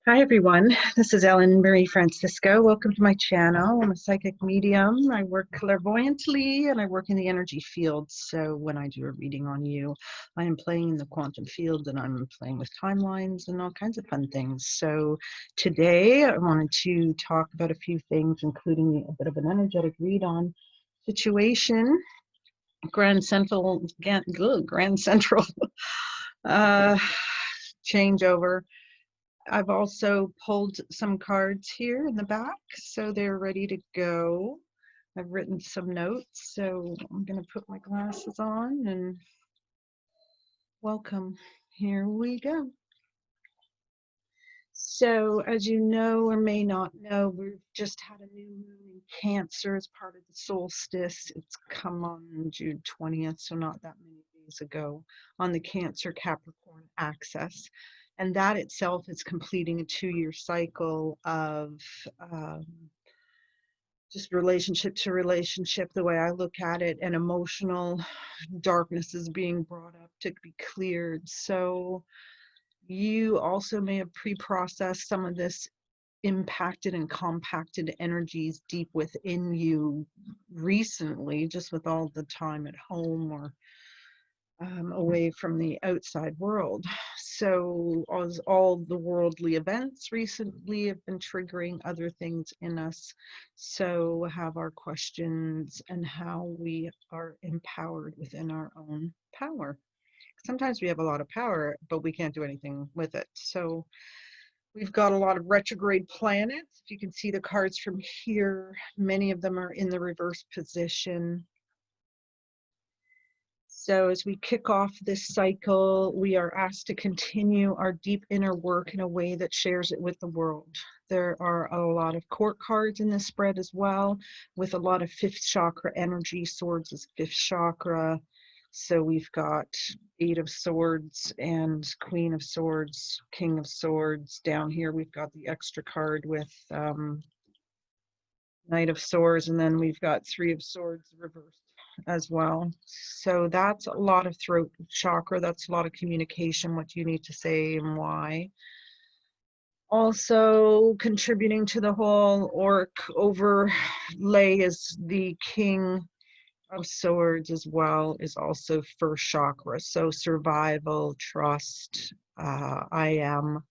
Hi everyone, this is Ellen Marie Francisco. Welcome to my channel. I'm a psychic medium. I work clairvoyantly and I work in the energy field. So when I do a reading on you, I am playing in the quantum field and I'm playing with timelines and all kinds of fun things. So today I wanted to talk about a few things, including a bit of an energetic read on situation, Grand Central uh, changeover. I've also pulled some cards here in the back, so they're ready to go. I've written some notes, so I'm going to put my glasses on and welcome. Here we go. So, as you know or may not know, we've just had a new moon in Cancer as part of the solstice. It's come on June 20th, so not that many days ago, on the Cancer Capricorn axis. And that itself is completing a 2-year cycle of just relationship to relationship, the way I look at it, and emotional darkness is being brought up to be cleared. So you also may have pre-processed some of this impacted and compacted energies deep within you recently, just with all the time at home or away from the outside world. So as all the worldly events recently have been triggering other things in us, so have our questions and how we are empowered within our own power. Sometimes we have a lot of power, but we can't do anything with it. So we've got a lot of retrograde planets. If you can see the cards from here, many of them are in the reverse position. So as we kick off this cycle, we are asked to continue our deep inner work in a way that shares it with the world. There are a lot of court cards in this spread as well, with a lot of fifth chakra energy. Swords is fifth chakra. So we've got Eight of Swords and Queen of Swords, King of Swords. Down here we've got the extra card with Knight of Swords, and then we've got Three of Swords reversed as well. So that's a lot of throat chakra. That's a lot of communication, what you need to say and why. Also contributing to the whole Auric overlay is the King of Swords as well, is also first chakra. So survival, trust, I am.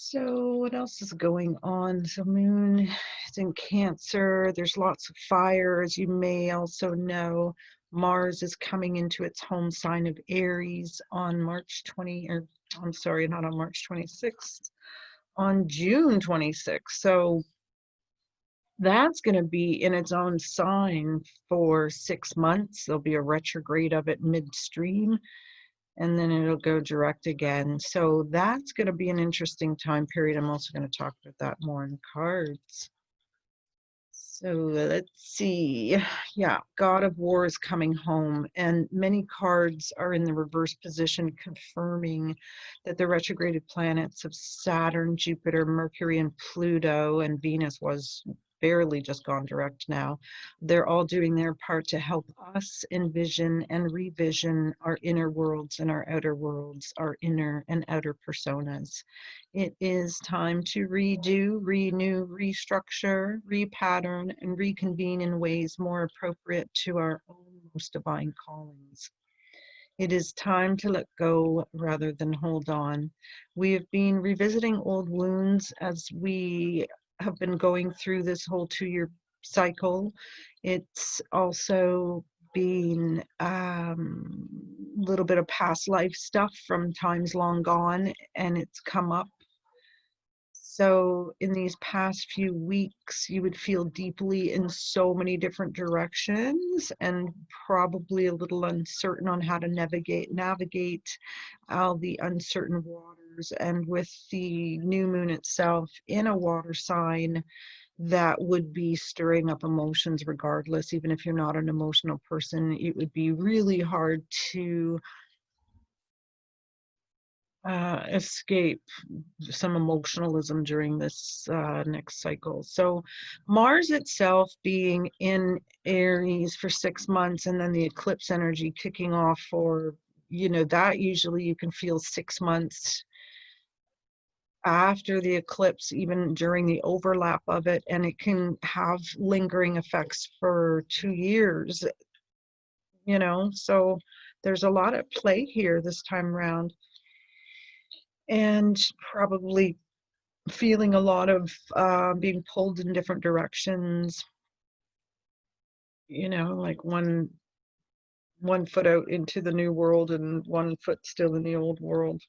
So what else is going on? So moon is in Cancer. There's lots of fire, as you may also know. Mars is coming into its home sign of Aries on March 20, or I'm sorry, not on March 26th, on June 26th. So that's going to be in its own sign for 6 months. There'll be a retrograde of it midstream, and then it'll go direct again. So that's going to be an interesting time period. I'm also going to talk about that more in cards. So let's see. Yeah, God of War is coming home, and many cards are in the reverse position, confirming that the retrograded planets of Saturn, Jupiter, Mercury, and Pluto, and Venus was barely just gone direct now. They're all doing their part to help us envision and revision our inner worlds and our outer worlds, our inner and outer personas. It is time to redo, renew, restructure, repattern, and reconvene in ways more appropriate to our own most divine callings. It is time to let go rather than hold on. We have been revisiting old wounds as we have been going through this whole 2-year cycle. It's also been a little bit of past life stuff from times long gone, and it's come up. So in these past few weeks, you would feel deeply in so many different directions and probably a little uncertain on how to navigate all the uncertain waters. And with the new moon itself in a water sign, that would be stirring up emotions regardless. Even if you're not an emotional person, it would be really hard to escape some emotionalism during this next cycle. So Mars itself being in Aries for 6 months, and then the eclipse energy kicking off for, that usually you can feel 6 months after the eclipse, even during the overlap of it, and it can have lingering effects for 2 years, you know, so there's a lot at play here this time around, and probably feeling a lot of being pulled in different directions, you know, like one foot out into the new world and one foot still in the old world.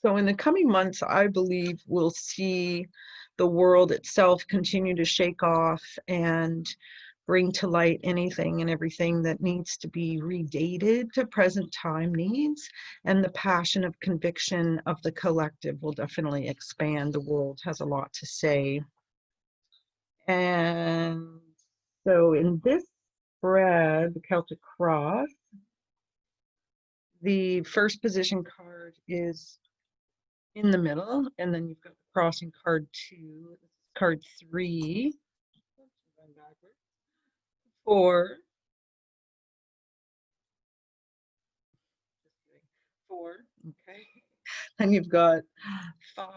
So in the coming months, I believe we'll see the world itself continue to shake off and bring to light anything and everything that needs to be redated to present time needs. And the passion of conviction of the collective will definitely expand. The world has a lot to say. And so in this spread, the Celtic Cross, the first position card is in the middle, and then you've got the crossing card 2, card 3, 4, 4, okay, and you've got 5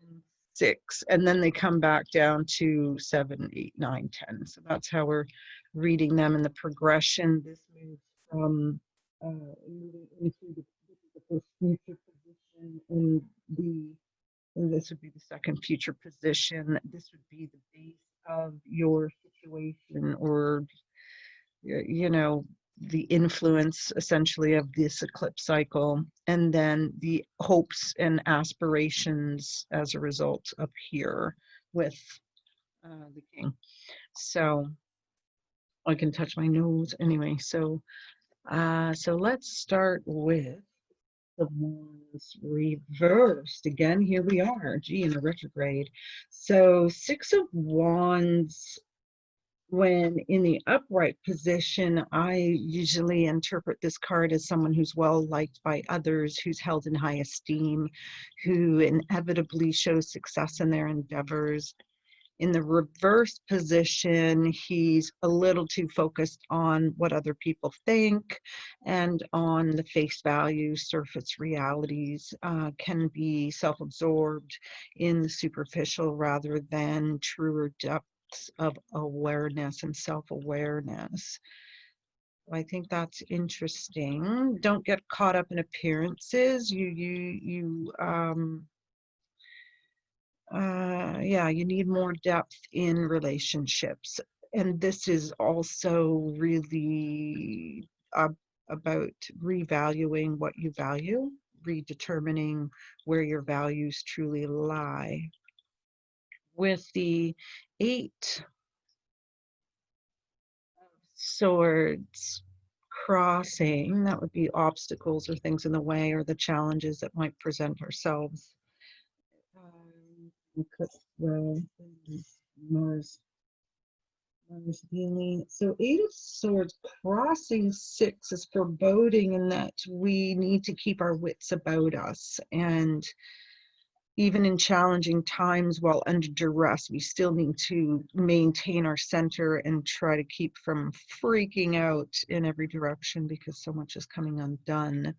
and 6, and then they come back down to 7, 8, 9, 10. So that's how we're reading them in the progression. This moves from moving into the first future position, and this would be the second future position. This would be the base of your situation, or, you know, the influence essentially of this eclipse cycle, and then the hopes and aspirations as a result up here with the king. So I can touch my nose anyway. So so let's start with the Wands reversed. Again, here we are, gee, in the retrograde. So 6 of Wands, when in the upright position, I usually interpret this card as someone who's well liked by others, who's held in high esteem, who inevitably shows success in their endeavors. In the reverse position, he's a little too focused on what other people think and on the face value, surface realities, can be self-absorbed in the superficial rather than truer depths of awareness and self-awareness. I think that's interesting. Don't get caught up in appearances. Yeah, you need more depth in relationships. And this is also really about revaluing what you value, redetermining where your values truly lie. With the 8 of Swords crossing, that would be obstacles or things in the way or the challenges that might present ourselves. Because Mars dealing. So 8 of Swords crossing 6 is foreboding in that we need to keep our wits about us, and even in challenging times while under duress, we still need to maintain our center and try to keep from freaking out in every direction, because so much is coming undone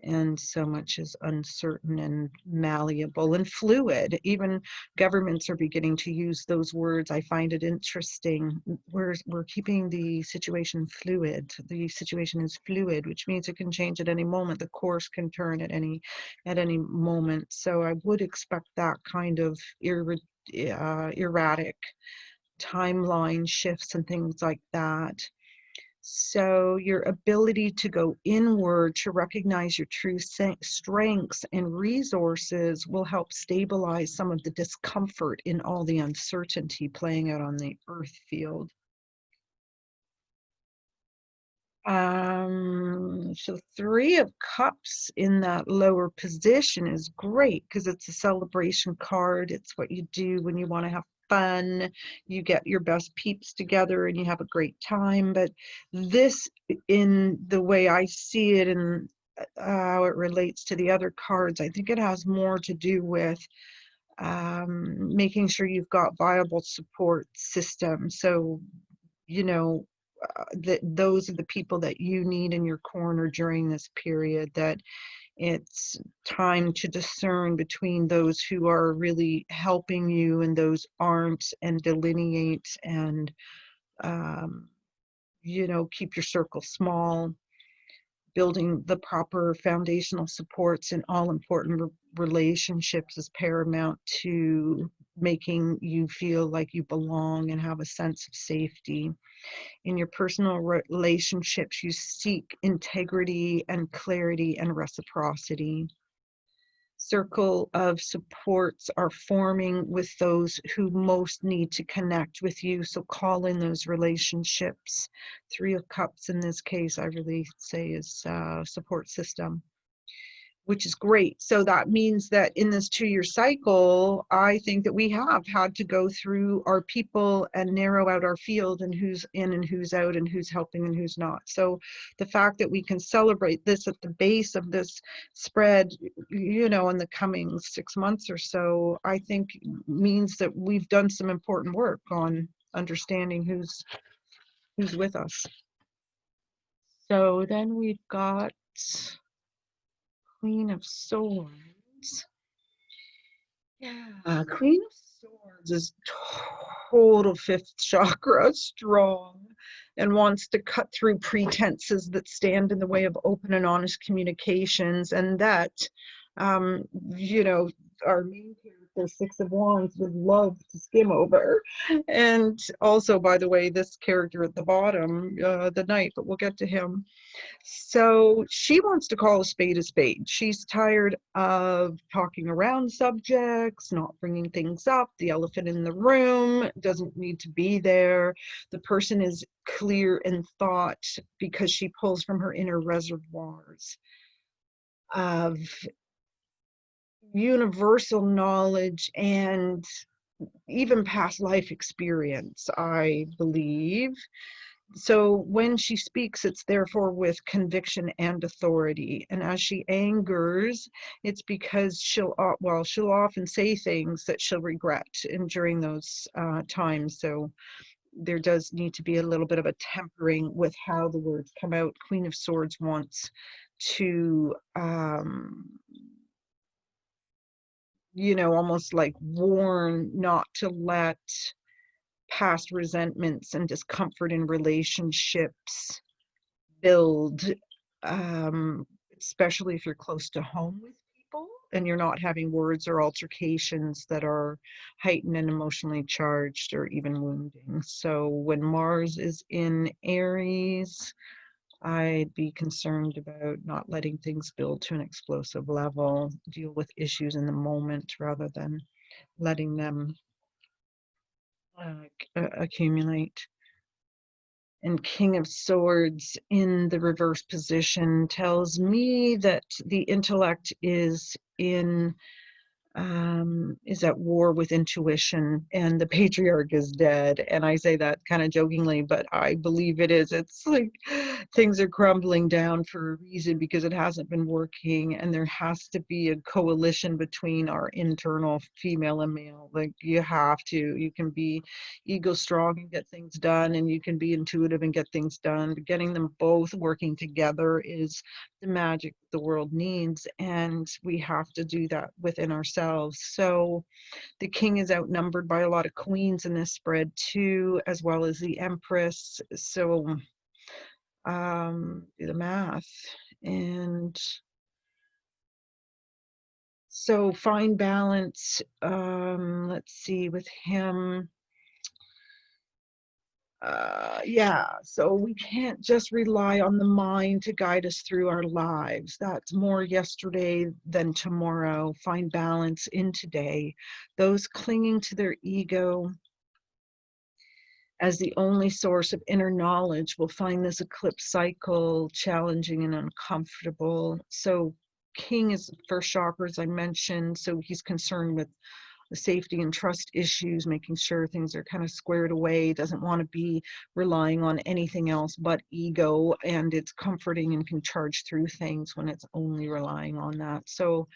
and so much is uncertain and malleable and fluid. Even governments are beginning to use those words. I find it interesting. We're keeping the situation fluid. The situation is fluid, which means it can change at any moment. The course can turn at any moment. So I would expect that kind of erratic timeline shifts and things like that. So your ability to go inward, to recognize your true strengths and resources will help stabilize some of the discomfort in all the uncertainty playing out on the earth field. So 3 of Cups in that lower position is great because it's a celebration card. It's what you do when you want to have fun. You get your best peeps together and you have a great time. But this, in the way I see it and how it relates to the other cards, I think it has more to do with making sure you've got viable support systems. So, you know, that those are the people that you need in your corner during this period, that It's time to discern between those who are really helping you and those aren't, and delineate and, you know, keep your circle small. Building the proper foundational supports in all important relationships is paramount to making you feel like you belong and have a sense of safety. In your personal relationships, you seek integrity and clarity and reciprocity. Circle of supports are forming with those who most need to connect with you. So call in those relationships. Three of Cups in this case, I really say, is support system, which is great. So that means that in this 2-year cycle, I think that we have had to go through our people and narrow out our field and who's in and who's out and who's helping and who's not. So the fact that we can celebrate this at the base of this spread, you know, in the coming 6 months or so, I think means that we've done some important work on understanding who's with us. So then we've got Queen of Swords. Yeah, Queen of Swords is total fifth chakra strong and wants to cut through pretenses that stand in the way of open and honest communications, and that, you know, our main character, Six of Wands, would love to skim over. And also, by the way, this character at the bottom, the Knight, but we'll get to him. So she wants to call a spade a spade. She's tired of talking around subjects, not bringing things up. The elephant in the room doesn't need to be there. The person is clear in thought because she pulls from her inner reservoirs of universal knowledge and even past life experience, I believe. So when she speaks, it's therefore with conviction and authority. And as she angers, it's because she'll often say things that she'll regret during those times. So there does need to be a little bit of a tempering with how the words come out. Queen of Swords wants to, you know, almost like warn not to let past resentments and discomfort in relationships build, especially if you're close to home with people and you're not having words or altercations that are heightened and emotionally charged or even wounding. So when Mars is in Aries, I'd be concerned about not letting things build to an explosive level, deal with issues in the moment rather than letting them accumulate. And King of Swords in the reverse position tells me that the intellect is at war with intuition, and the patriarch is dead. And I say that kind of jokingly, but I believe it is. It's like things are crumbling down for a reason because it hasn't been working, and there has to be a coalition between our internal female and male. Like you can be ego strong and get things done, and you can be intuitive and get things done, but getting them both working together is the magic the world needs, and we have to do that within ourselves. So the king is outnumbered by a lot of queens in this spread too, as well as the empress. So do the math. And so find balance. Let's see, with him, yeah, so we can't just rely on the mind to guide us through our lives. That's more yesterday than tomorrow. Find balance in today. Those clinging to their ego as the only source of inner knowledge will find this eclipse cycle challenging and uncomfortable. So King is first chakra, as I mentioned, so he's concerned with the safety and trust issues, making sure things are kind of squared away, doesn't want to be relying on anything else but ego, and it's comforting and can charge through things when it's only relying on that. So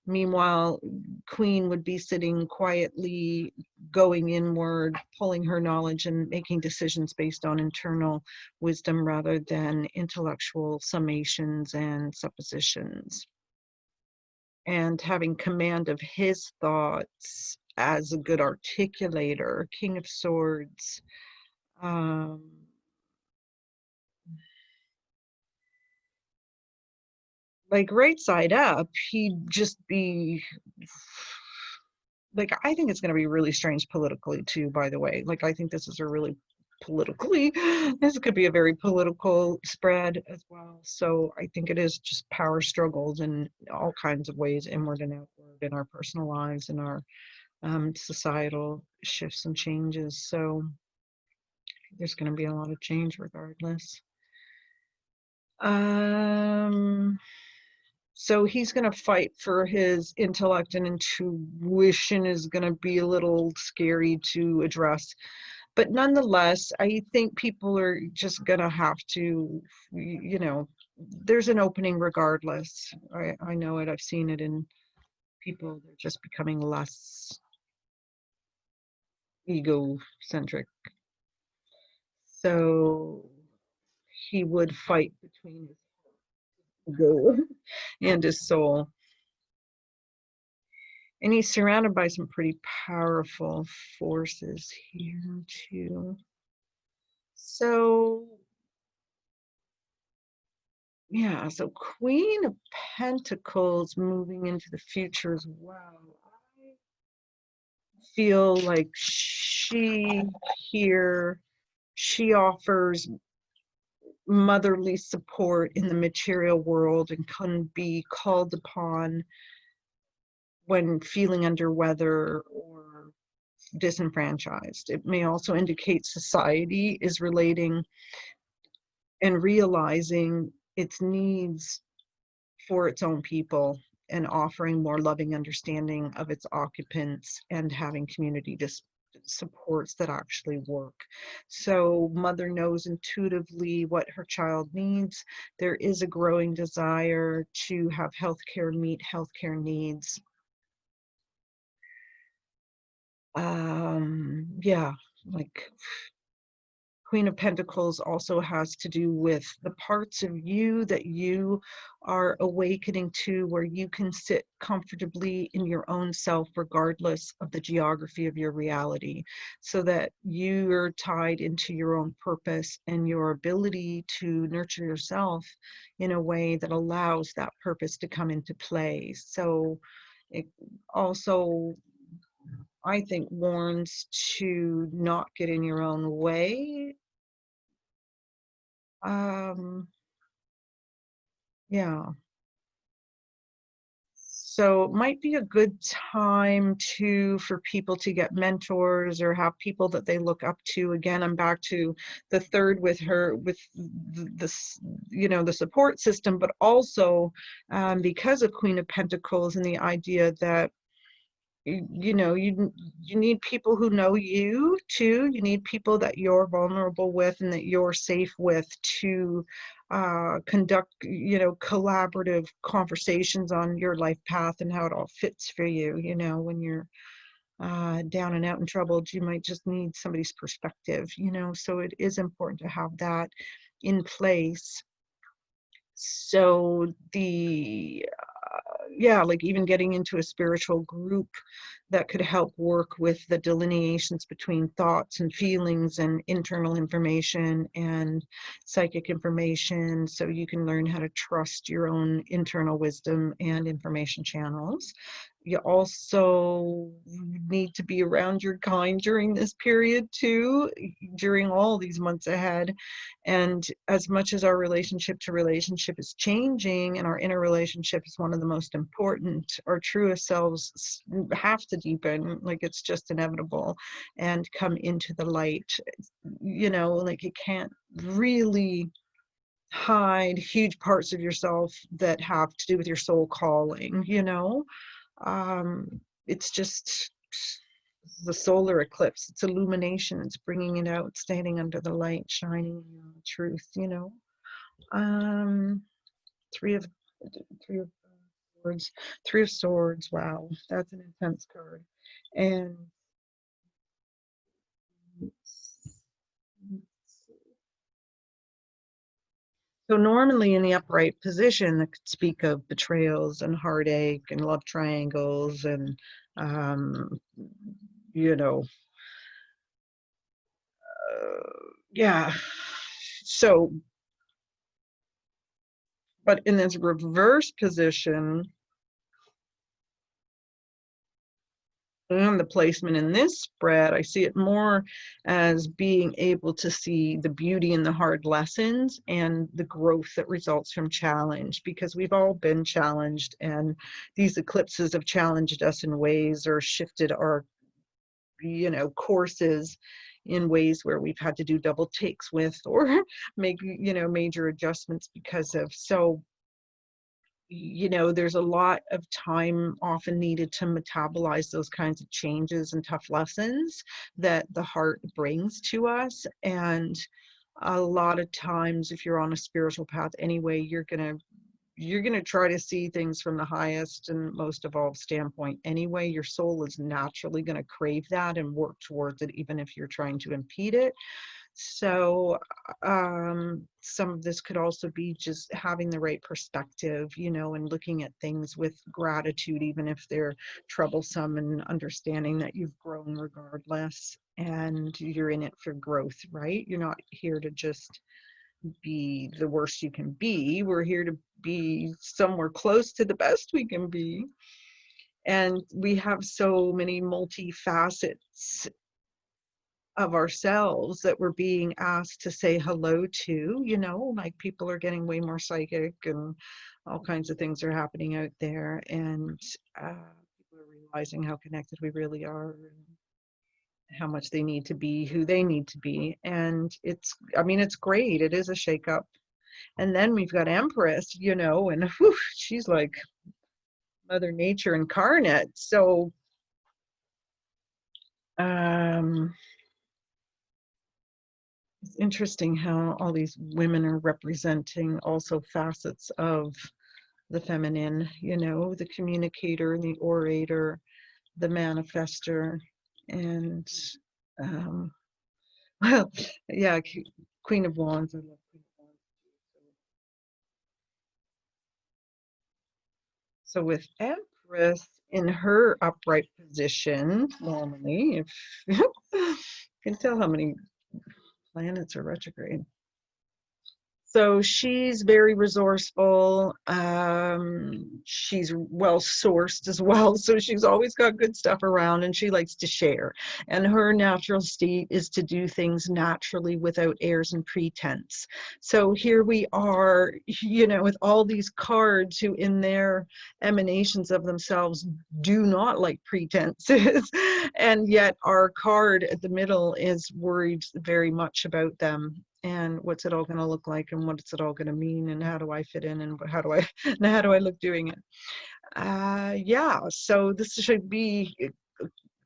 meanwhile, Queen would be sitting quietly, going inward, pulling her knowledge and making decisions based on internal wisdom rather than intellectual summations and suppositions. and having command of his thoughts as a good articulator. King of Swords. Like right side up, he'd just be like, I think it's going to be really strange politically too, by the way. Like, I think this is a really politically, this could be a very political spread as well. So I think it is just power struggles in all kinds of ways, inward and outward, in our personal lives and our societal shifts and changes. So there's going to be a lot of change regardless. So he's going to fight for his intellect, and intuition is going to be a little scary to address. But nonetheless, I think people are just going to have to, you know, there's an opening regardless. I know it. I've seen it in people. They're just becoming less egocentric. So he would fight between his ego and his soul. And he's surrounded by some pretty powerful forces here too. So yeah, so Queen of Pentacles moving into the future as well. I feel like she offers motherly support in the material world and can be called upon when feeling under weather or disenfranchised. It may also indicate society is relating and realizing its needs for its own people and offering more loving understanding of its occupants and having community supports that actually work. So mother knows intuitively what her child needs. There is a growing desire to have healthcare meet healthcare needs. Yeah, like Queen of Pentacles also has to do with the parts of you that you are awakening to, where you can sit comfortably in your own self regardless of the geography of your reality, so that you're tied into your own purpose and your ability to nurture yourself in a way that allows that purpose to come into play. So it also, I think, warns to not get in your own way. Yeah. So it might be a good time for people to get mentors or have people that they look up to. Again, I'm back to the third with her, with this, you know, the support system, but also because of Queen of Pentacles and the idea that you know, you need people who know you too. You need people that you're vulnerable with and that you're safe with to conduct, you know, collaborative conversations on your life path and how it all fits for you. You know, when you're down and out and troubled, you might just need somebody's perspective, you know, so it is important to have that in place. So yeah, like even getting into a spiritual group that could help work with the delineations between thoughts and feelings and internal information and psychic information, so you can learn how to trust your own internal wisdom and information channels. You also need to be around your kind during this period too, during all these months ahead. And as much as our relationship to relationship is changing and our inner relationship is one of the most important, our truest selves have to deepen, like it's just inevitable, and come into the light. You know, like you can't really hide huge parts of yourself that have to do with your soul calling, you know. It's just the solar eclipse. It's illumination. It's bringing it out, standing under the light, shining in your truth, you know. Um, three of three of swords, three of swords. Wow, that's an intense card. And So normally in the upright position, that could speak of betrayals and heartache and love triangles and, um, you know, yeah. So, but in this reverse position, and the placement in this spread, I see it more as being able to see the beauty in the hard lessons and the growth that results from challenge, because we've all been challenged, and these eclipses have challenged us in ways or shifted our, courses in ways where we've had to do double takes with or make, major adjustments because of. So there's a lot of time often needed to metabolize those kinds of changes and tough lessons that the heart brings to us. And a lot of times, if you're on a spiritual path anyway, you're gonna try to see things from the highest and most evolved standpoint anyway. Your soul is naturally going to crave that and work towards it, even if you're trying to impede it. So some of this could also be just having the right perspective, and looking at things with gratitude, even if they're troublesome, and understanding that you've grown regardless and you're in it for growth, right? You're not here to just be the worst you can be. We're here to be somewhere close to the best we can be. And we have so many multifacets of ourselves that we're being asked to say hello to, like people are getting way more psychic and all kinds of things are happening out there. And people are realizing how connected we really are and how much they need to be who they need to be. And it's great. It is a shakeup. And then we've got Empress, and whew, she's like Mother Nature incarnate. So um, it's interesting how all these women are representing also facets of the feminine, the communicator, the orator, the manifester, and um, well, yeah, Queen of Wands. I love Queen of Wands. So with Empress in her upright position, normally, if you can tell how many planets are retrograde. So she's very resourceful. She's well sourced as well. So she's always got good stuff around and she likes to share. And her natural state is to do things naturally without airs and pretense. So here we are, with all these cards who in their emanations of themselves do not like pretenses. And yet our card at the middle is worried very much about them and what's it all going to look like and what's it all going to mean and how do I fit in and how do I look doing it. Yeah, so this should be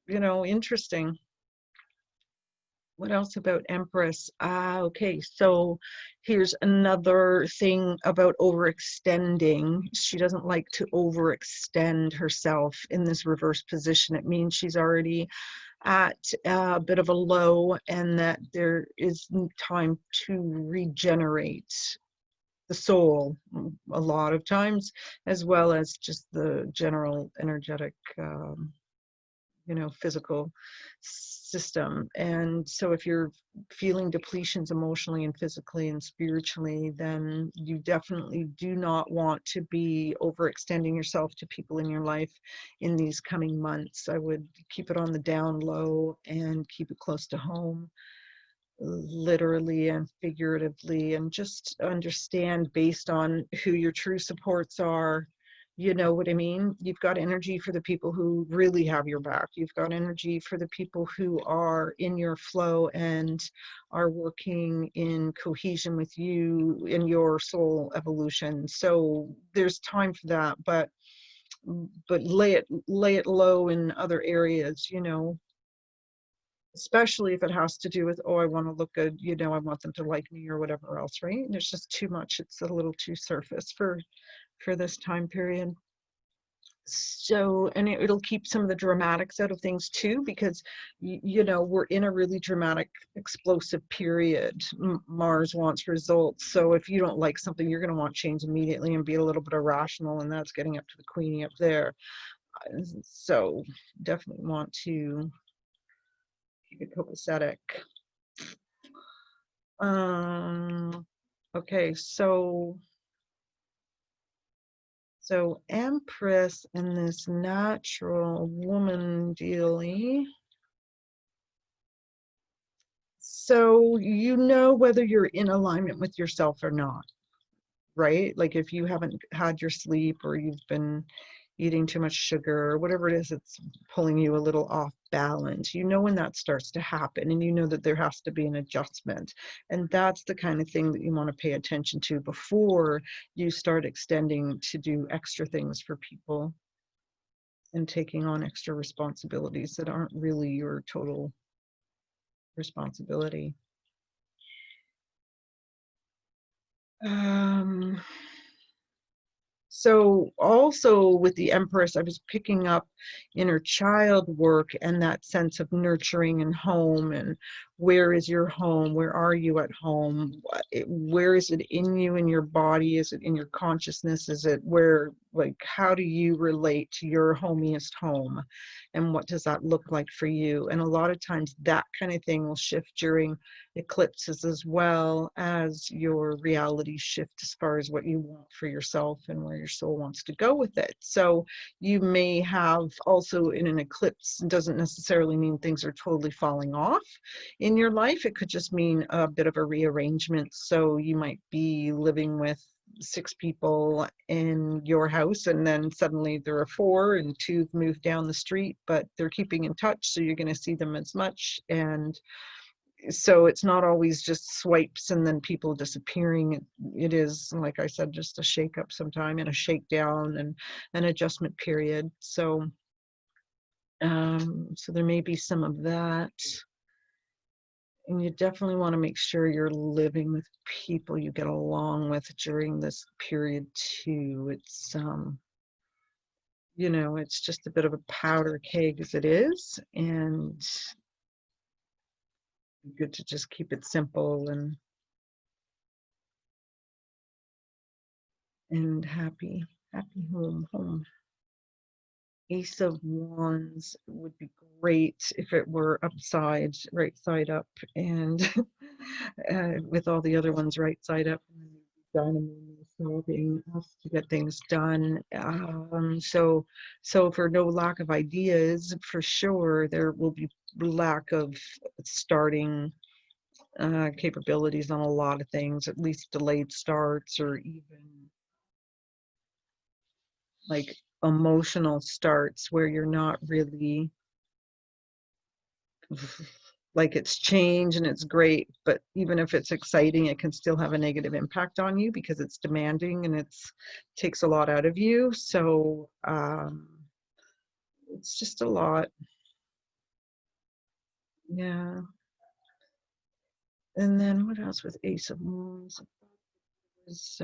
interesting. What else about Empress? Okay, so here's another thing about overextending. She doesn't like to overextend herself in this reverse position. It means she's already at a bit of a low and that there is time to regenerate the soul a lot of times, as well as just the general energetic physical system. And so if you're feeling depletions emotionally and physically and spiritually, then you definitely do not want to be overextending yourself to people in your life in these coming months. I would keep it on the down low and keep it close to home, literally and figuratively, and just understand based on who your true supports are. You know what I mean? You've got energy for the people who really have your back. You've got energy for the people who are in your flow and are working in cohesion with you in your soul evolution. So there's time for that, but lay it low in other areas, especially if it has to do with, oh, I want to look good, I want them to like me or whatever else, right? There's just too much. It's a little too surface for this time period. So, and it'll keep some of the dramatics out of things too, because you know, we're in a really dramatic, explosive period. Mars wants results. So if you don't like something, you're going to want change immediately and be a little bit irrational, and that's getting up to the Queenie up there. So definitely want to keep it copacetic. Okay, so Empress and this natural woman dealy. So you know whether you're in alignment with yourself or not, right? Like if you haven't had your sleep, or you've been eating too much sugar, or whatever it is, it's pulling you a little off balance. You know when that starts to happen, and you know that there has to be an adjustment. And that's the kind of thing that you want to pay attention to before you start extending to do extra things for people and taking on extra responsibilities that aren't really your total responsibility. Um, So also with the Empress, I was picking up inner child work and that sense of nurturing and home, and where is your home? Where are you at home? Where is it in you, in your body? Is it in your consciousness? Is it where, like, how do you relate to your homiest home? And what does that look like for you? And a lot of times that kind of thing will shift during eclipses, as well as your reality shift as far as what you want for yourself and where your soul wants to go with it. So you may have also in an eclipse, doesn't necessarily mean things are totally falling off in your life. It could just mean a bit of a rearrangement. So you might be living with 6 people in your house, and then suddenly there are 4 and 2 have moved down the street, but they're keeping in touch, so you're going to see them as much. And so it's not always just swipes and then people disappearing. It is, like I said, just a shake up sometime, and a shakedown, and an adjustment period. So so there may be some of that. And you definitely want to make sure you're living with people you get along with during this period too. It's you know, it's just a bit of a powder keg as it is, and good to just keep it simple and happy home. Ace of Wands would be great if it were upside, right side up, and with all the other ones right side up. Being asked to get things done. So for no lack of ideas, for sure, there will be lack of starting capabilities on a lot of things, at least delayed starts, or even like emotional starts where you're not really like, it's change and it's great, but even if it's exciting, it can still have a negative impact on you because it's demanding and it's takes a lot out of you. So it's just a lot. Yeah. And then what else with Ace of Wands? Is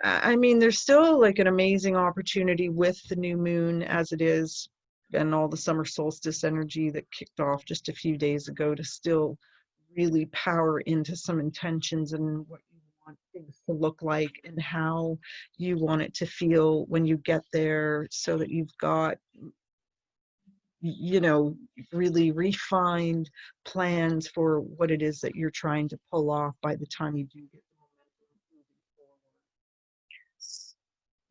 I mean, there's still like an amazing opportunity with the new moon as it is, and all the summer solstice energy that kicked off just a few days ago, to still really power into some intentions and what you want things to look like and how you want it to feel when you get there, so that you've got, you know, really refined plans for what it is that you're trying to pull off by the time you do get the momentum moving forward.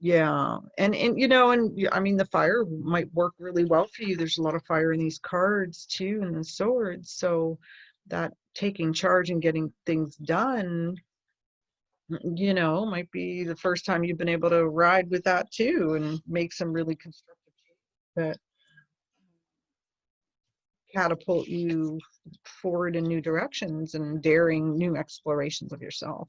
Yeah, and you know, and I mean, the fire might work really well for you. There's a lot of fire in these cards too, and the swords. So that taking charge and getting things done, you know, might be the first time you've been able to ride with that too, and make some really constructive changes that catapult you forward in new directions and daring new explorations of yourself.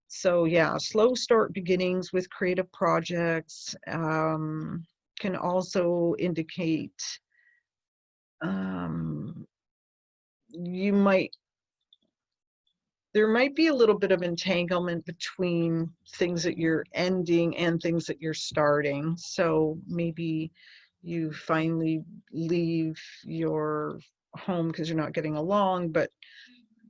So yeah, slow start beginnings with creative projects can also indicate you might there might be a little bit of entanglement between things that you're ending and things that you're starting. So maybe you finally leave your home because you're not getting along, but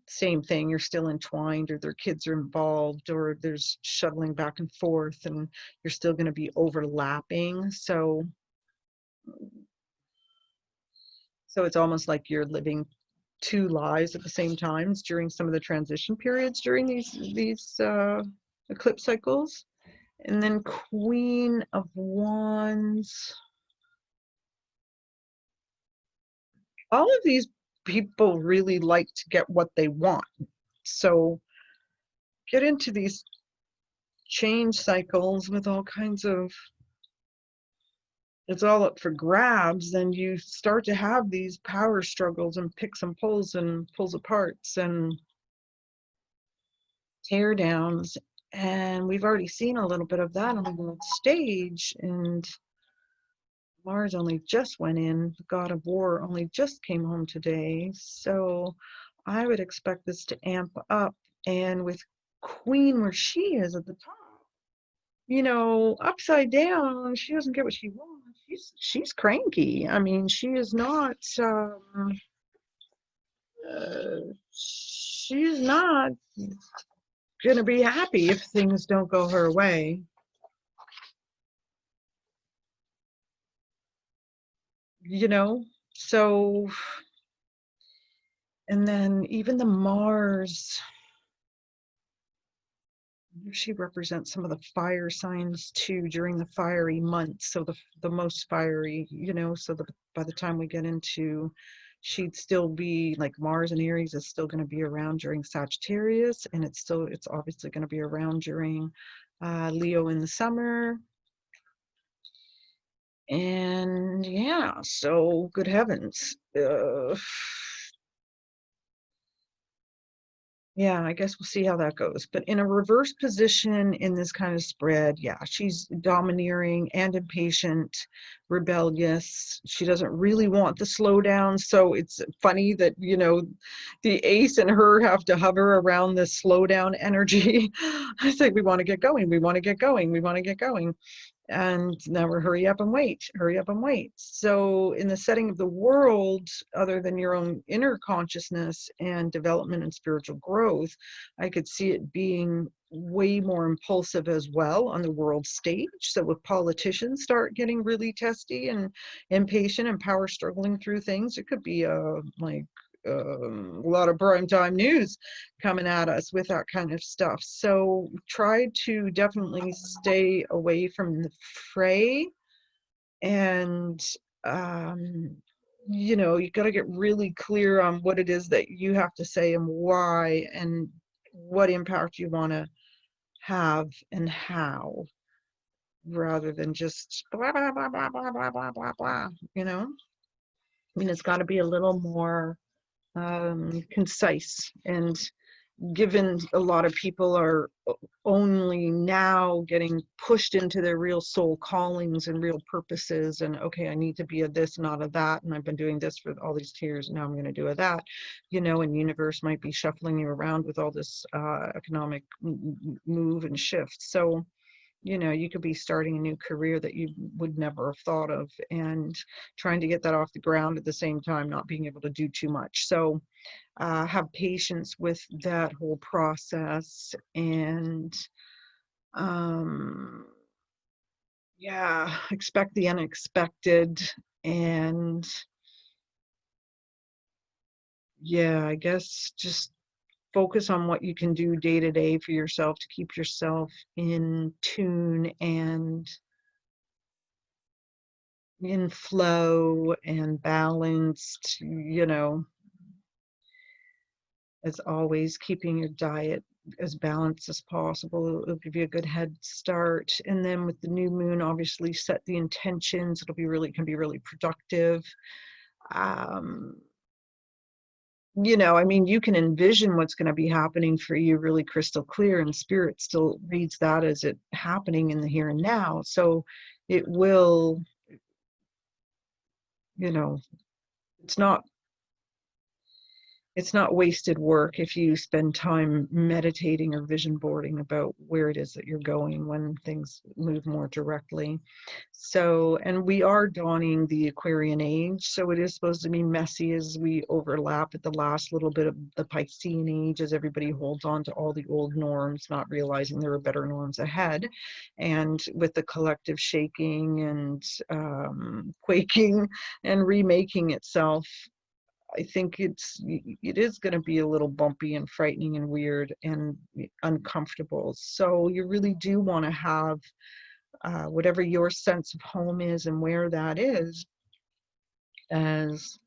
same thing, you're still entwined, or their kids are involved, or there's shuttling back and forth, and you're still going to be overlapping. So it's almost like you're living two lives at the same times during some of the transition periods during these eclipse cycles. And then Queen of Wands. All of these people really like to get what they want. So get into these change cycles with all kinds of, it's all up for grabs, then you start to have these power struggles and picks and pulls aparts and tear downs. And we've already seen a little bit of that on the world stage. And Mars only just went in, the god of war only just came home today. So I would expect this to amp up. And with Queen where she is at the top, upside down, she doesn't get what she wants. She's cranky. I mean, she is not she's not gonna be happy if things don't go her way. So, and then even the Mars, she represents some of the fire signs too during the fiery months. So the most fiery, so by the time we get into, she'd still be like Mars and Aries is still going to be around during Sagittarius, and it's obviously going to be around during Leo in the summer. And yeah, so good heavens. Yeah, I guess we'll see how that goes. But in a reverse position in this kind of spread, yeah, she's domineering and impatient, rebellious. She doesn't really want the slowdown. So it's funny that, the ace and her have to hover around this slowdown energy. It's like, we want to get going. We want to get going. We want to get going. And now we're hurry up and wait, hurry up and wait. So in the setting of the world, other than your own inner consciousness and development and spiritual growth, I could see it being way more impulsive as well on the world stage. So if politicians start getting really testy and impatient and power struggling through things, it could be a lot of prime time news coming at us with that kind of stuff. So try to definitely stay away from the fray. And you got to get really clear on what it is that you have to say and why, and what impact you want to have and how, rather than just blah blah blah blah blah blah blah blah blah. I mean, it's got to be a little more concise. And given a lot of people are only now getting pushed into their real soul callings and real purposes, and okay, I need to be a this, not a that, and I've been doing this for all these years, and now I'm going to do a that, and universe might be shuffling you around with all this economic move and shift. So you could be starting a new career that you would never have thought of, and trying to get that off the ground at the same time, not being able to do too much. So have patience with that whole process. And yeah, expect the unexpected. And yeah, I guess just focus on what you can do day to day for yourself to keep yourself in tune and in flow and balanced, as always, keeping your diet as balanced as possible. It'll give you a good head start. And then with the new moon, obviously set the intentions. Can be really productive. I mean, you can envision what's going to be happening for you really crystal clear, and spirit still reads that as it happening in the here and now. So it will, it's not it's not wasted work if you spend time meditating or vision boarding about where it is that you're going when things move more directly. So, and we are dawning the Aquarian age, so it is supposed to be messy as we overlap at the last little bit of the Piscean age, as everybody holds on to all the old norms, not realizing there are better norms ahead. And with the collective shaking and quaking and remaking itself, I think it is going to be a little bumpy and frightening and weird and uncomfortable. So you really do want to have whatever your sense of home is and where that is as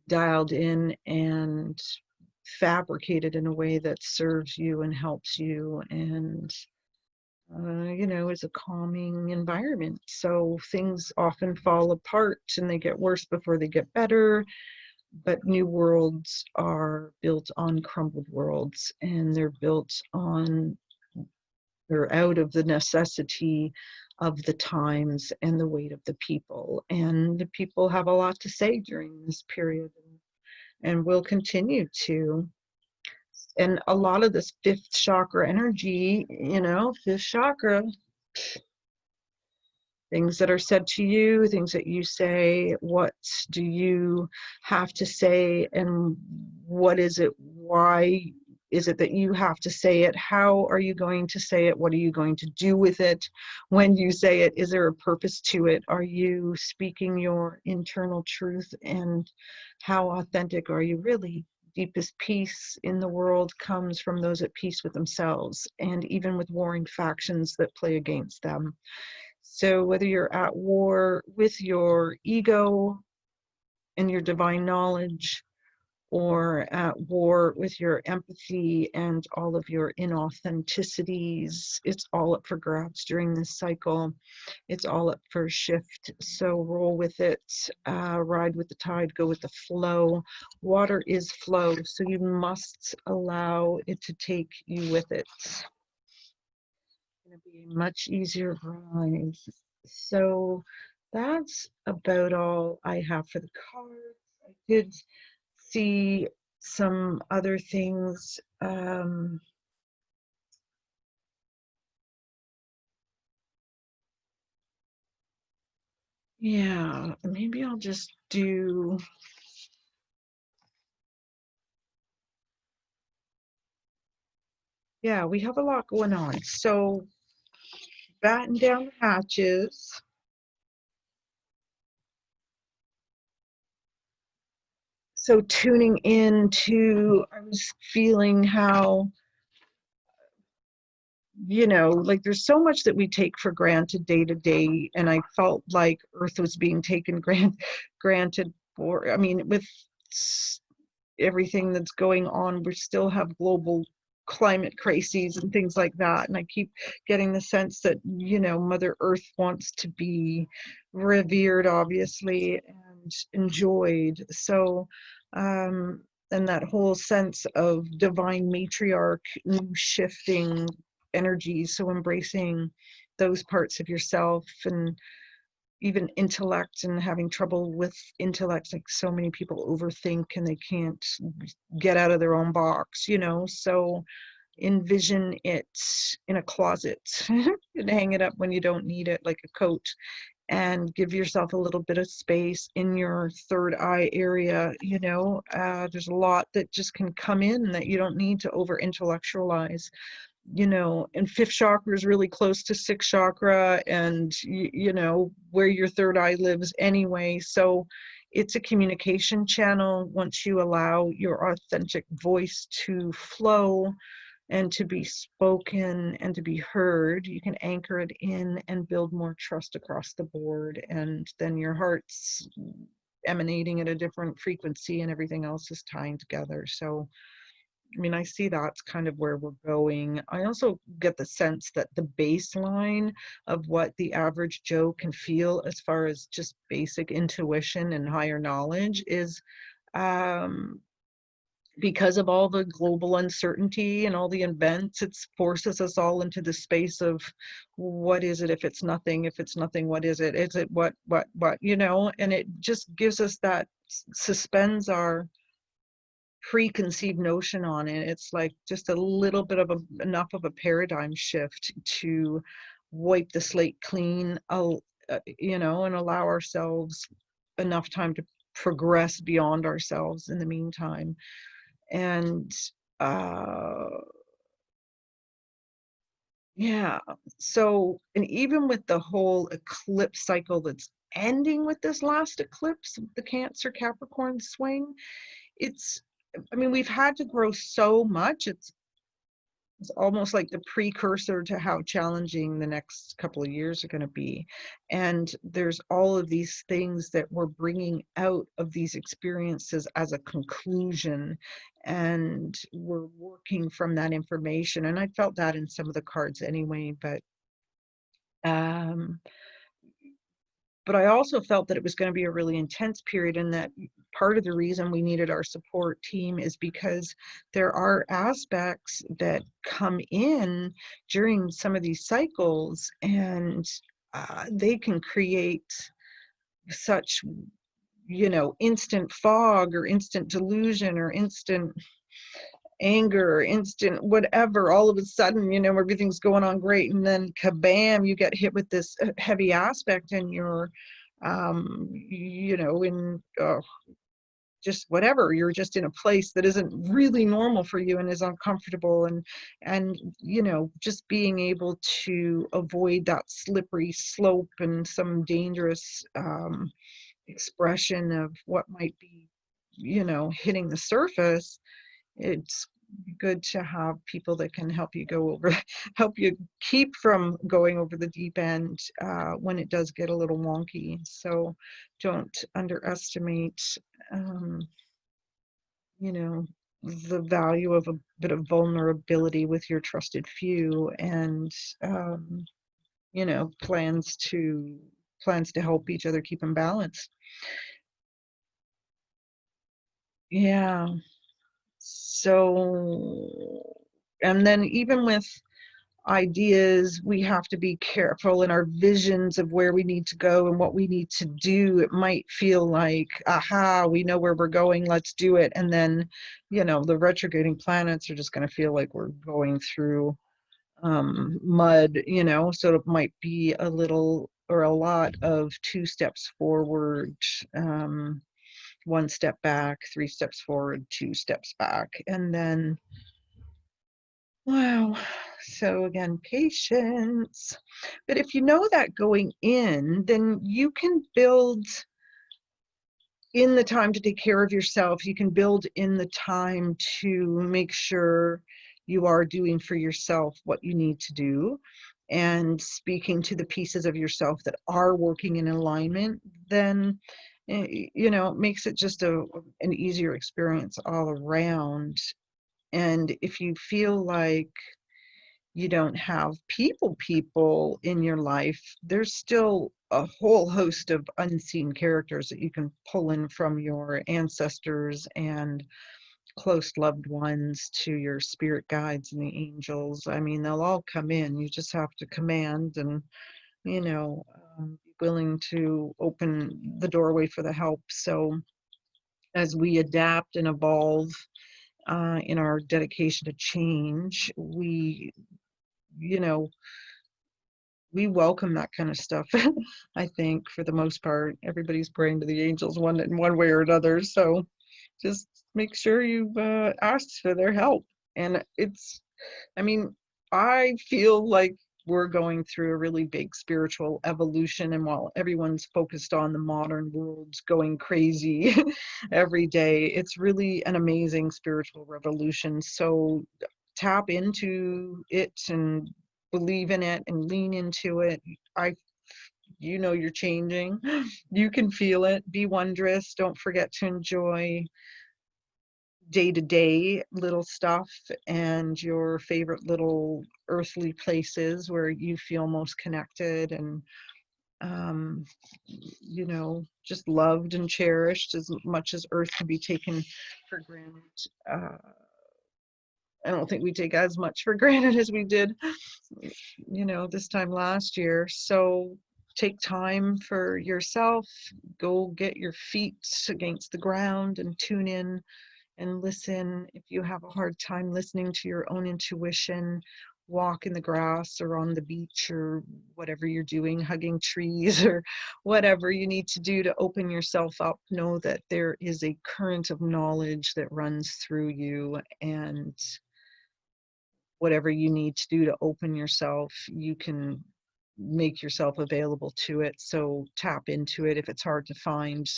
dialed in and fabricated in a way that serves you and helps you and you know, is a calming environment. So things often fall apart and they get worse before they get better. But new worlds are built on crumbled worlds, and they're built on, they're out of the necessity of the times and the weight of the people. And the people have a lot to say during this period and will continue to. And a lot of this fifth chakra energy, you know, fifth chakra, things that are said to you, things that you say, what do you have to say, and what is it, why is it that you have to say it, how are you going to say it, what are you going to do with it when you say it, is there a purpose to it, are you speaking your internal truth, and how authentic are you really? Deepest peace in the world comes from those at peace with themselves, and even with warring factions that play against them. So whether you're at war with your ego and your divine knowledge, or at war with your empathy and all of your inauthenticities, it's all up for grabs during this cycle. It's all up for a shift. So roll with it, ride with the tide, go with the flow. Water is flow, so you must allow it to take you with it. Going to be a much easier ride. So that's about all I have for the cards. I did see some other things. Yeah, maybe I'll just do, yeah, we have a lot going on. So batten down the hatches. So tuning in to, I was feeling how, you know, like there's so much that we take for granted day to day, and I felt like Earth was being taken granted for, I mean, with everything that's going on, we still have global climate crises and things like that, and I keep getting the sense that, you know, Mother Earth wants to be revered, obviously, and enjoyed. So and that whole sense of divine matriarch, new shifting energies, so embracing those parts of yourself, and even intellect, and having trouble with intellect, like so many people overthink and they can't get out of their own box, you know. So envision it in a closet and hang it up when you don't need it, like a coat, and give yourself a little bit of space in your third eye area, you know. There's a lot that just can come in that you don't need to over intellectualize, you know. And fifth chakra is really close to sixth chakra, and you know where your third eye lives anyway. So it's a communication channel. Once you allow your authentic voice to flow and to be spoken and to be heard, you can anchor it in and build more trust across the board, and then your heart's emanating at a different frequency and everything else is tying together. So I mean, I see that's kind of where we're going. I also get the sense that the baseline of what the average Joe can feel as far as just basic intuition and higher knowledge is, um, because of all the global uncertainty and all the events, it forces us all into the space of what is it if it's nothing? If it's nothing, what is it? Is it what, you know? And it just gives us that, suspends our preconceived notion on it. It's like just a little bit of enough of a paradigm shift to wipe the slate clean, you know, and allow ourselves enough time to progress beyond ourselves in the meantime. And uh yeah, so, and even with the whole eclipse cycle that's ending with this last eclipse, the Cancer Capricorn swing, it's, I mean, we've had to grow so much. It's almost like the precursor to how challenging the next couple of years are going to be. And there's all of these things that we're bringing out of these experiences as a conclusion, and we're working from that information. And I felt that in some of the cards anyway, um, but I also felt that it was going to be a really intense period, and that part of the reason we needed our support team is because there are aspects that come in during some of these cycles, and they can create such, you know, instant fog or instant delusion or instant anger, instant whatever. All of a sudden, you know, everything's going on great, and then kabam, you get hit with this heavy aspect, and you're you know, in just whatever, you're just in a place that isn't really normal for you and is uncomfortable, and you know, just being able to avoid that slippery slope and some dangerous expression of what might be, you know, hitting the surface. It's good to have people that can help you go over, help you keep from going over the deep end when it does get a little wonky. So don't underestimate, um, you know, the value of a bit of vulnerability with your trusted few, and you know, plans to help each other keep in balance. Yeah. So, and then even with ideas, we have to be careful in our visions of where we need to go and what we need to do. It might feel like, aha, we know where we're going, let's do it. And then, you know, the retrograding planets are just going to feel like we're going through mud, you know, so it might be a little or a lot of 2 steps forward, um, 1 step back, 3 steps forward, 2 steps back, and then wow. So again, patience. But if you know that going in, then you can build in the time to take care of yourself. You can build in the time to make sure you are doing for yourself what you need to do, and speaking to the pieces of yourself that are working in alignment. Then you know, it makes it just an easier experience all around. And if you feel like you don't have people in your life, there's still a whole host of unseen characters that you can pull in, from your ancestors and close loved ones to your spirit guides and the angels. I mean, they'll all come in. You just have to command and, you know, be willing to open the doorway for the help. So as we adapt and evolve in our dedication to change, we, you know, we welcome that kind of stuff. I think for the most part, everybody's praying to the angels one in one way or another. So just make sure you've asked for their help. And it's, I mean, I feel like we're going through a really big spiritual evolution. And while everyone's focused on the modern world's going crazy every day, it's really an amazing spiritual revolution. So tap into it and believe in it and lean into it. I, you know, you're changing. You can feel it. Be wondrous. Don't forget to enjoy day-to-day little stuff and your favorite little earthly places where you feel most connected and um, you know, just loved and cherished, as much as earth can be taken for granted. uh, I don't think we take as much for granted as we did, you know, this time last year. So take time for yourself. Go get your feet against the ground and tune in and listen. If you have a hard time listening to your own intuition, walk in the grass or on the beach or whatever you're doing, hugging trees or whatever you need to do to open yourself up. Know that there is a current of knowledge that runs through you, and whatever you need to do to open yourself, you can make yourself available to it. So tap into it. If it's hard to find,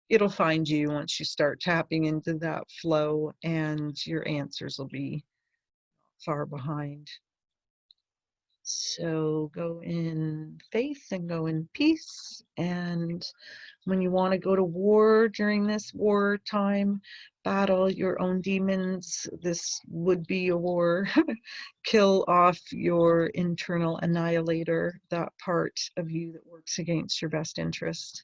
it'll find you once you start tapping into that flow, and your answers will be far behind. So go in faith and go in peace. And when you want to go to war during this war time, battle your own demons. This would be a war. Kill off your internal annihilator, that part of you that works against your best interest.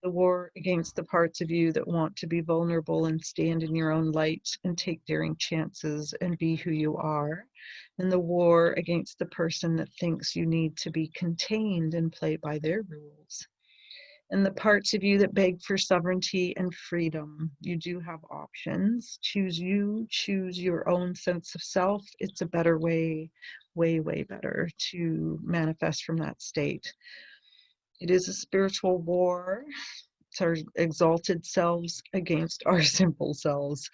The war against the parts of you that want to be vulnerable and stand in your own light and take daring chances and be who you are. And the war against the person that thinks you need to be contained and play by their rules. And the parts of you that beg for sovereignty and freedom. You do have options. Choose you, choose your own sense of self. It's a better way, way, way better to manifest from that state. It is a spiritual war. It's our exalted selves against our simple selves.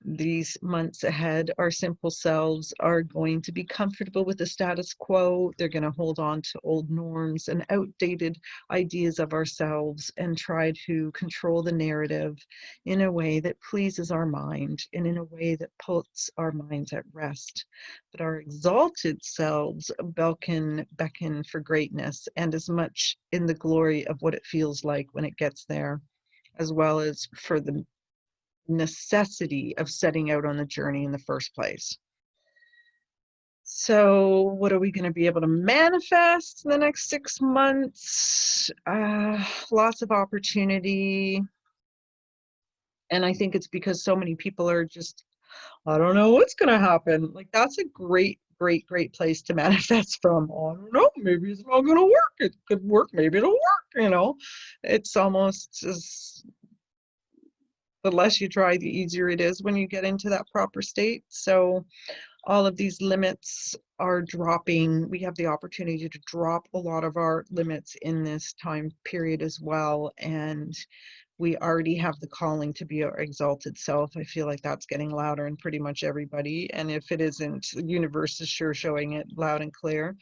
These months ahead, our simple selves are going to be comfortable with the status quo. They're going to hold on to old norms and outdated ideas of ourselves and try to control the narrative in a way that pleases our mind and in a way that puts our minds at rest. But our exalted selves beckon for greatness, and as much in the glory of what it feels like when it gets there, as well as for the necessity of setting out on the journey in the first place. So what are we going to be able to manifest in the next 6 months? Lots of opportunity. And I think it's because so many people are just, I don't know what's going to happen. Like, that's a great, great, great place to manifest from. I don't know, maybe it's not going to work. It could work, maybe it'll work. It's almost as, the less you try, the easier it is when you get into that proper state. So all of these limits are dropping. We have the opportunity to drop a lot of our limits in this time period as well. And we already have the calling to be our exalted self. I feel like that's getting louder in pretty much everybody. And if it isn't, the universe is sure showing it loud and clear.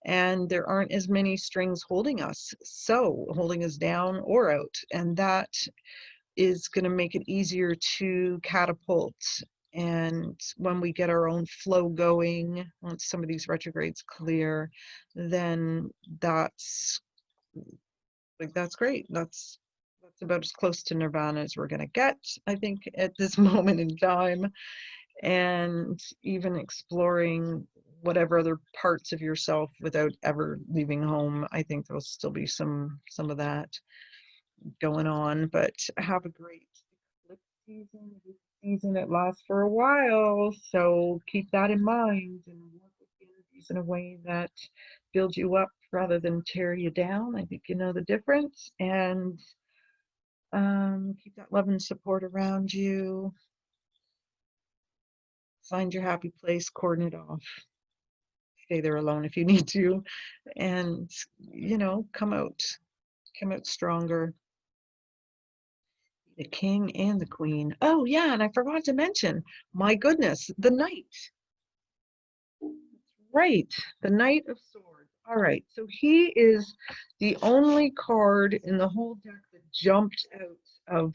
And there aren't as many strings holding us down or out. And that is going to make it easier to catapult. And when we get our own flow going, once some of these retrogrades clear, then that's great. That's about as close to nirvana as we're going to get, I think, at this moment in time. And even exploring whatever other parts of yourself without ever leaving home, I think there'll still be some of that going on. But have a great eclipse season. This season that lasts for a while, so keep that in mind and work with the energies in a way that builds you up rather than tear you down. I think you know the difference. And keep that love and support around you. Find your happy place, cordon it off. Stay there alone if you need to, and come out stronger. The king and the queen. Oh yeah, and I forgot to mention, my goodness, the knight. Right, the Knight of Swords. All right, so he is the only card in the whole deck that jumped out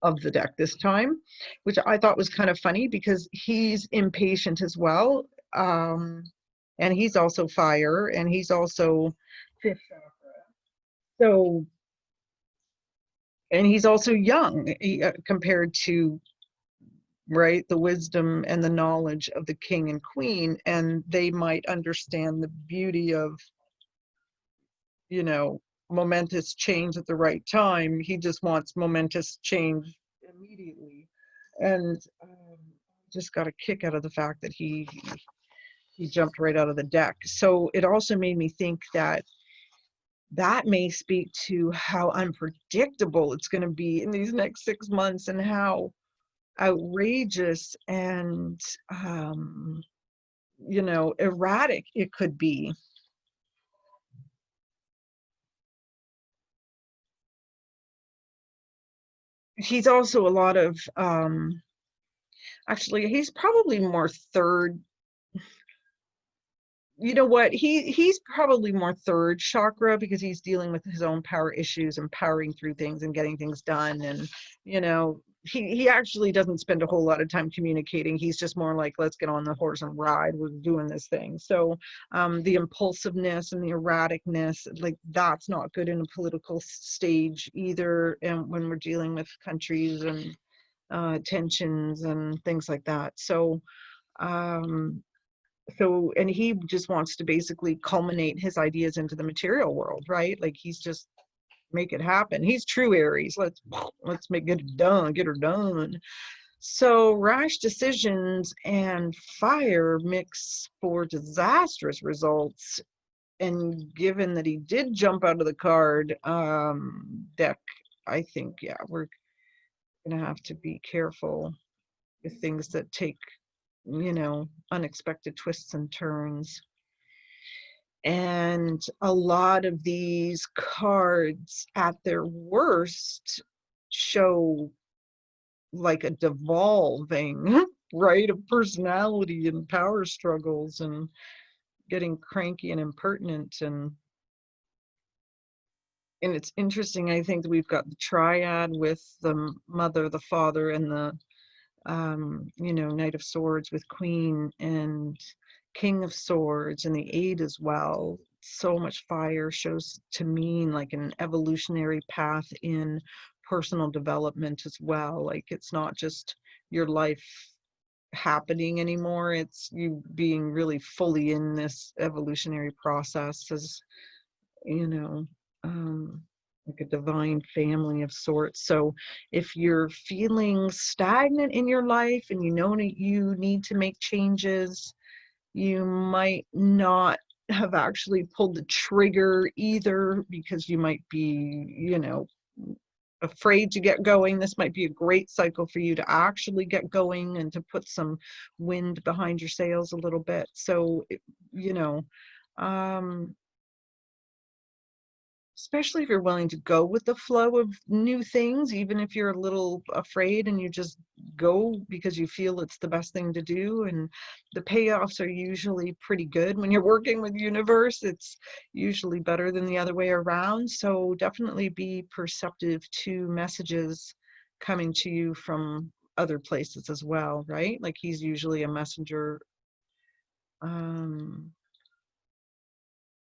of the deck this time, which I thought was kind of funny because he's impatient as well. And he's also fire, and he's also fifth chakra. So, and he's also young compared to, right, the wisdom and the knowledge of the king and queen, and they might understand the beauty of, momentous change at the right time. He just wants momentous change immediately. And just got a kick out of the fact that he jumped right out of the deck. So it also made me think that that may speak to how unpredictable it's going to be in these next 6 months, and how outrageous and erratic it could be. He's also a lot of actually, he's probably more third. You know what? He's probably more third chakra, because he's dealing with his own power issues and powering through things and getting things done. And he actually doesn't spend a whole lot of time communicating. He's just more like, let's get on the horse and ride. We're doing this thing. So the impulsiveness and the erraticness, like, that's not good in a political stage either. And when we're dealing with countries and tensions and things like that. Um, and he just wants to basically culminate his ideas into the material world, right? Like, he's just make it happen. He's true Aries. Let's make it done, get her done. So rash decisions and fire mix for disastrous results. And given that he did jump out of the card deck, I think, yeah, we're gonna have to be careful with things that take unexpected twists and turns. And a lot of these cards at their worst show like a devolving, right, of personality and power struggles and getting cranky and impertinent. And it's interesting, I think, that we've got the triad with the mother, the father, and the Knight of Swords with Queen, and King of Swords and the 8 as well. So much fire shows to mean like an evolutionary path in personal development as well. Like, it's not just your life happening anymore, it's you being really fully in this evolutionary process as you know like a divine family of sorts. So if you're feeling stagnant in your life and you know that you need to make changes, you might not have actually pulled the trigger either, because you might be afraid to get going. This might be a great cycle for you to actually get going and to put some wind behind your sails a little bit. So um especially if you're willing to go with the flow of new things, even if you're a little afraid, and you just go because you feel it's the best thing to do. And the payoffs are usually pretty good when you're working with the universe. It's usually better than the other way around. So definitely be perceptive to messages coming to you from other places as well, right? Like, he's usually a messenger.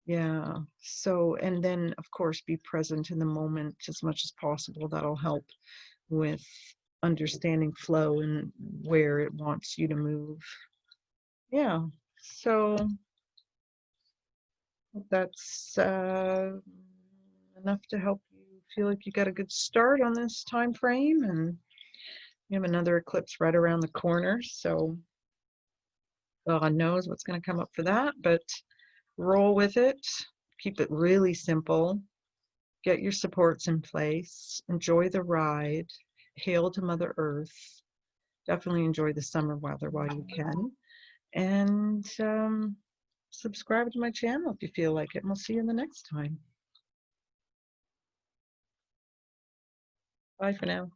Yeah. So, and then of course, be present in the moment as much as possible. That'll help with understanding flow and where it wants you to move. Yeah. So that's enough to help you feel like you got a good start on this time frame. And we have another eclipse right around the corner. So God knows what's going to come up for that, but roll with it. Keep it really simple. Get your supports in place, enjoy the ride, hail to Mother Earth, definitely enjoy the summer weather while you can, and subscribe to my channel if you feel like it, and we'll see you in the next time. Bye for now.